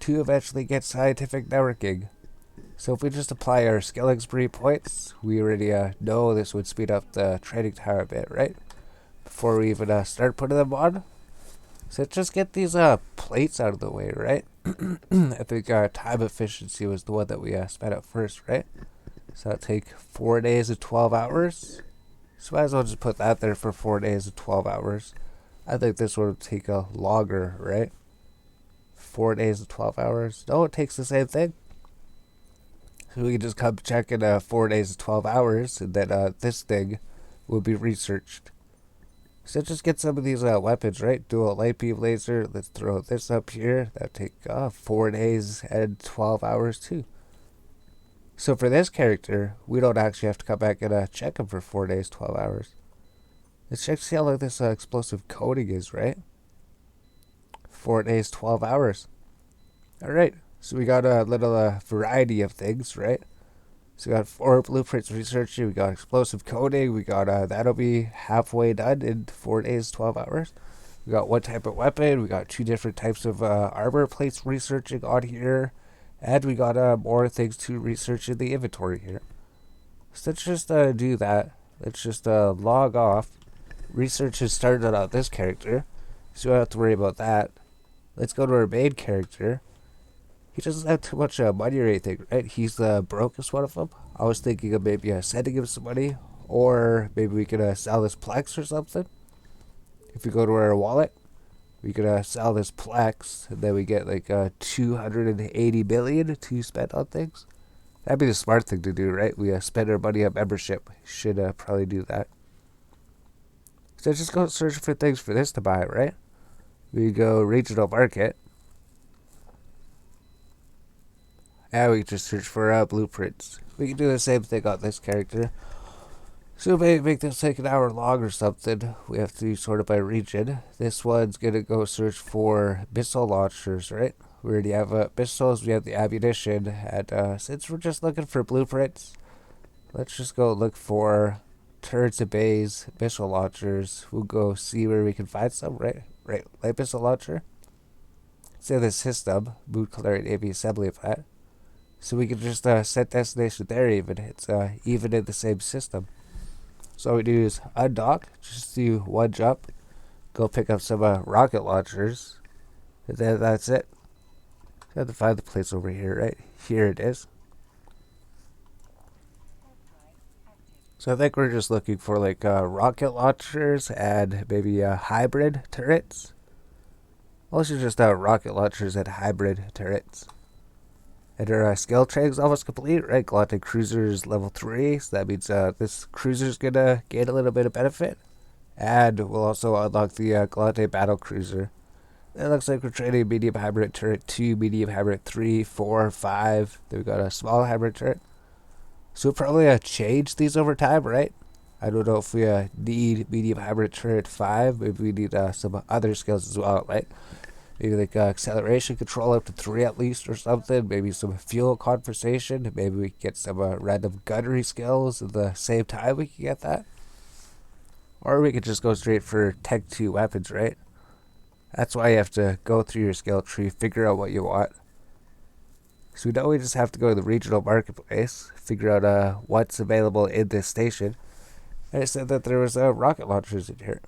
to eventually get scientific networking. So if we just apply our scaling spree points, we already know this would speed up the trading tower a bit, right? Before we even start putting them on. So let's just get these plates out of the way, right? I think time efficiency was the one that we sped up first, right? So that'll take 4 days and 12 hours. So might as well just put that there for 4 days and 12 hours. I think this one would take longer, right? 4 days and 12 hours. No, it takes the same thing. So we can just come check in 4 days and 12 hours, and then this thing will be researched. So just get some of these weapons, right? Dual light beam laser. Let's throw this up here. That'll take 4 days and 12 hours too. So for this character, we don't actually have to come back and check him for 4 days, 12 hours. Let's check to see how long this explosive coating is, right? 4 days, 12 hours. Alright, So we got a little variety of things, right? So we got 4 blueprints researching, we got explosive coding, we got that'll be halfway done in 4 days, 12 hours. We got 1 type of weapon, we got 2 different types of armor plates researching on here, and we got more things to research in the inventory here. So let's just do that. Let's just log off. Research has started on this character, so we don't have to worry about that. Let's go to our main character. He doesn't have too much money or anything, right? He's the brokest one of them. I was thinking of maybe sending him some money, or maybe we could sell this Plex or something. If we go to our wallet, we could sell this Plex, and then we get like 280 million to spend on things. That'd be the smart thing to do, right? We spend our money on membership. Should probably do that. So just go search for things for this to buy, right? We go regional market. And we can just search for blueprints. We can do the same thing on this character. So make this take an hour long or something. We have to sort it by region. This one's gonna go search for missile launchers, right? We already have missiles, we have the ammunition, and since we're just looking for blueprints, let's just go look for turrets and bays, missile launchers. We'll go see where we can find some, right? Right, light missile launcher. Say the system, mood color and AB assembly of that. So we can just set destination there even. It's even in the same system. So all we do is undock, just do 1 jump, go pick up some rocket launchers, and then that's it. I have to find the place over here, right? Here it is. So I think we're just looking for like rocket launchers and maybe hybrid turrets. Also just rocket launchers and hybrid turrets. And our skill trade is almost complete, right? Galactic Cruiser's level 3, so that means this cruiser's gonna gain a little bit of benefit. And we'll also unlock the Galactic Battle Cruiser. It looks like we're trading medium hybrid turret 2, medium hybrid 3, 4, 5. Then we got a small hybrid turret. So we'll probably change these over time, right? I don't know if we need medium hybrid turret 5. Maybe we need some other skills as well, right? Maybe like acceleration control up to 3 at least or something. Maybe some fuel conversation. Maybe we can get some random gunnery skills at the same time we can get that. Or we could just go straight for Tech 2 weapons, right? That's why you have to go through your skill tree, figure out what you want. So we know we just have to go to the regional marketplace, figure out what's available in this station. And it said that there was rocket launchers in here.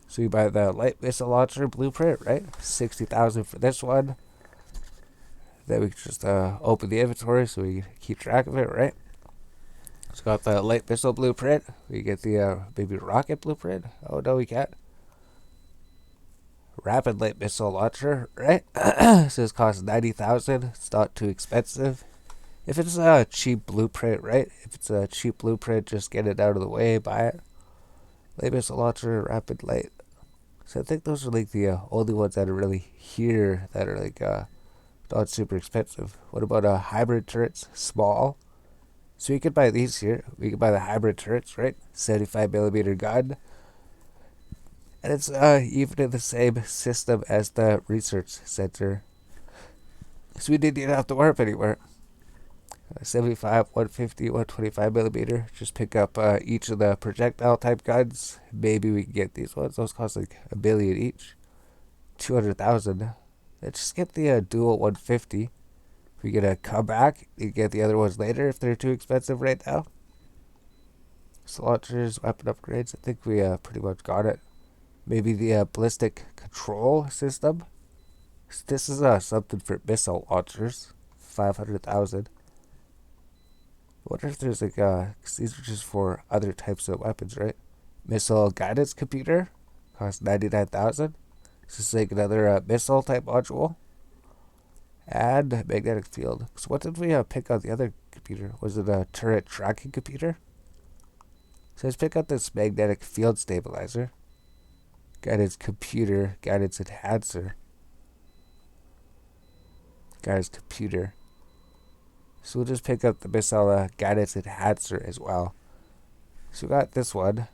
So you buy the light missile launcher blueprint, right? 60,000 for this one. Then we can just open the inventory so we can keep track of it, right? So got the light missile blueprint. We get the maybe rocket blueprint. Oh no, we can't. Rapid light missile launcher, right? So it costs 90,000. It's not too expensive. If it's a cheap blueprint, right? If it's a cheap blueprint, just get it out of the way, buy it. Light missile launcher, rapid light. So I think those are like the only ones that are really here that are like not super expensive. What about hybrid turrets? Small. So we could buy these here. We could buy the hybrid turrets, right? 75mm gun. And it's even in the same system as the research center. So we didn't even have to warp anywhere. 75, 150, 125mm. Just pick up each of the projectile type guns. Maybe we can get these ones. Those cost like $1 billion each. 200,000. Let's just get the dual 150. If we get a comeback, you can get the other ones later if they're too expensive right now. So launchers, weapon upgrades. I think we pretty much got it. Maybe the ballistic control system. This is something for missile launchers. 500,000. I wonder if there's like, cause these are just for other types of weapons, right? Missile guidance computer costs 99,000. This is like another missile type module. And magnetic field. So what did we pick on the other computer? Was it a turret tracking computer? So let's pick up this magnetic field stabilizer. Guidance computer, guidance enhancer. Guidance computer. So we'll just pick up the missile guidance enhancer as well. So we got this one.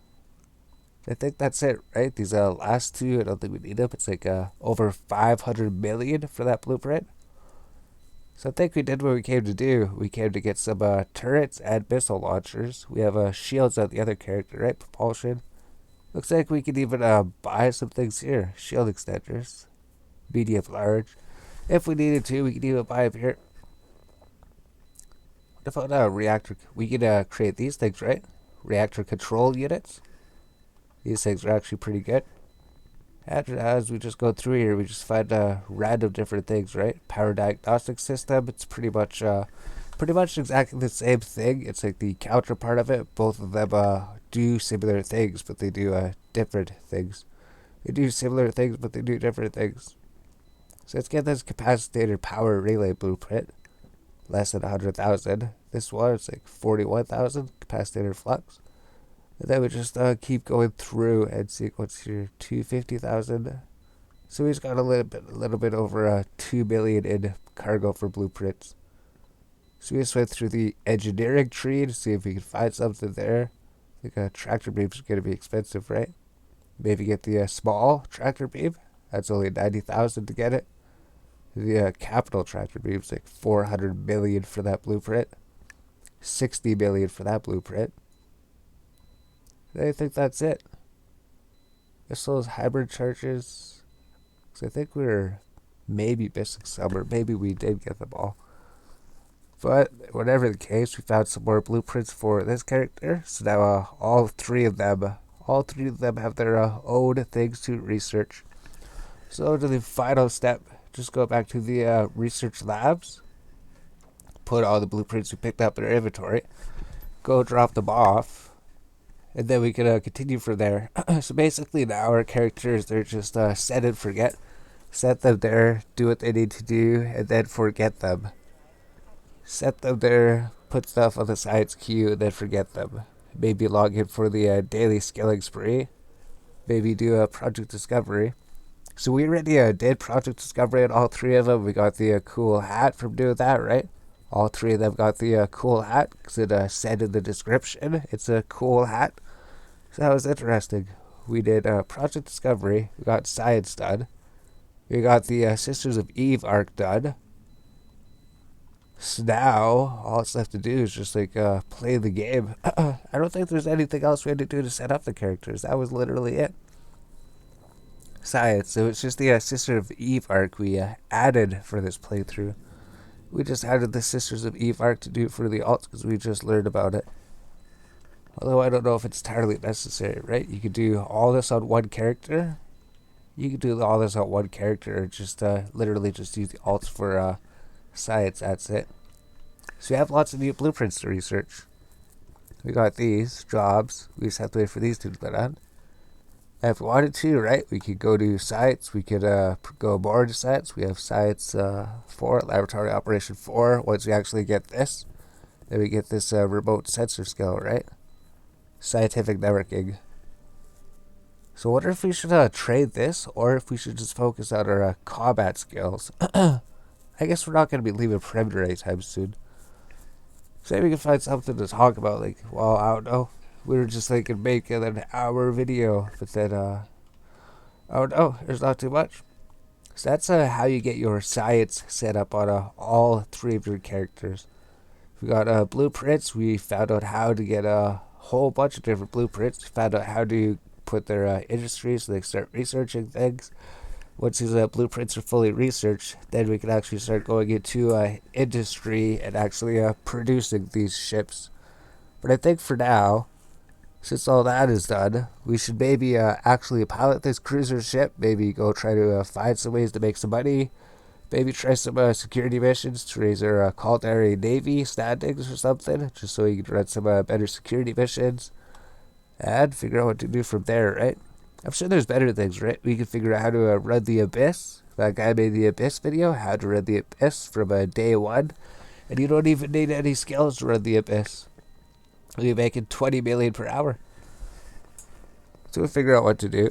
I think that's it, right? These last two, I don't think we need them. It's like over 500 million for that blueprint. So I think we did what we came to do. We came to get some turrets and missile launchers. We have shields on the other character, right? Propulsion. Looks like we could even buy some things here. Shield extenders. Medium large. If we needed to, we could even buy them here. What about reactor? We could create these things, right? Reactor control units. These things are actually pretty good. As we just go through here, we just find random different things, right? Power diagnostic system. It's pretty much exactly the same thing. It's like the counterpart of it. Both of them do similar things, but they do different things. They do similar things, but they do different things. So let's get this capacitor power relay blueprint. Less than 100,000. This one, it's like 41,000 capacitor flux. And then we just keep going through and see what's here. 250,000. So he's got a little bit over 2 million in cargo for blueprints. So we just went through the engineering tree to see if we can find something there. I think a tractor beam is going to be expensive, right? Maybe get the small tractor beam. That's only 90,000 to get it. The capital tractor beam is like 400 million for that blueprint. 60 million for that blueprint. I think that's it. Missiles, hybrid charges. So I think we're maybe missing some, or maybe we did get them all. But whatever the case, we found some more blueprints for this character. So now all three of them have their own things to research. So to the final step, just go back to the research labs. Put all the blueprints we picked up in our inventory. Go drop them off. And then we can continue from there. So basically now our characters, they're just set and forget. Set them there, do what they need to do, and then forget them. Set them there, put stuff on the science queue, and then forget them. Maybe log in for the daily skilling spree. Maybe do a project discovery. So we already did project discovery on all three of them. We got the cool hat from doing that, right? All three of them got the cool hat because it said in the description it's a cool hat. So that was interesting. We did project discovery. We got science done. We got the Sisters of Eve arc done. So now all it's left to do is just like play the game. I don't think there's anything else we had to do to set up the characters. That was literally it. Science. So it's just the Sister of Eve arc we added for this playthrough. We just added the Sisters of Eve arc to do for the alts because we just learned about it. Although I don't know if it's entirely necessary, right? You could do all this on one character. You could do all this on one character, or just literally just use the alts for science. That's it. So we have lots of new blueprints to research. We got these jobs. We just have to wait for these to be done. And if we wanted to, right, we could go to science. We could go more into science. We have science 4, laboratory operation 4. Once we actually get this, then we get this remote sensor skill, right? Scientific networking. So I wonder if we should trade this, or if we should just focus on our combat skills. I guess we're not going to be leaving perimeter anytime soon. So maybe we can find something to talk about, like, well, I don't know. We were just thinking making an hour video, but then, I don't know, there's not too much. So that's how you get your science set up on all three of your characters. We got blueprints. We found out how to get a whole bunch of different blueprints. We found out how to put their industry so they start researching things. Once these blueprints are fully researched, then we can actually start going into industry and actually producing these ships. But I think for now, since all that is done, we should maybe actually pilot this cruiser ship. Maybe go try to find some ways to make some money. Maybe try some security missions to raise our culinary navy standings or something, just so we can run some better security missions. And figure out what to do from there, right? I'm sure there's better things, right? We can figure out how to run the Abyss. That guy made the Abyss video, how to run the Abyss from day one. And you don't even need any skills to run the Abyss. We'll be making 20 million per hour. So we'll figure out what to do.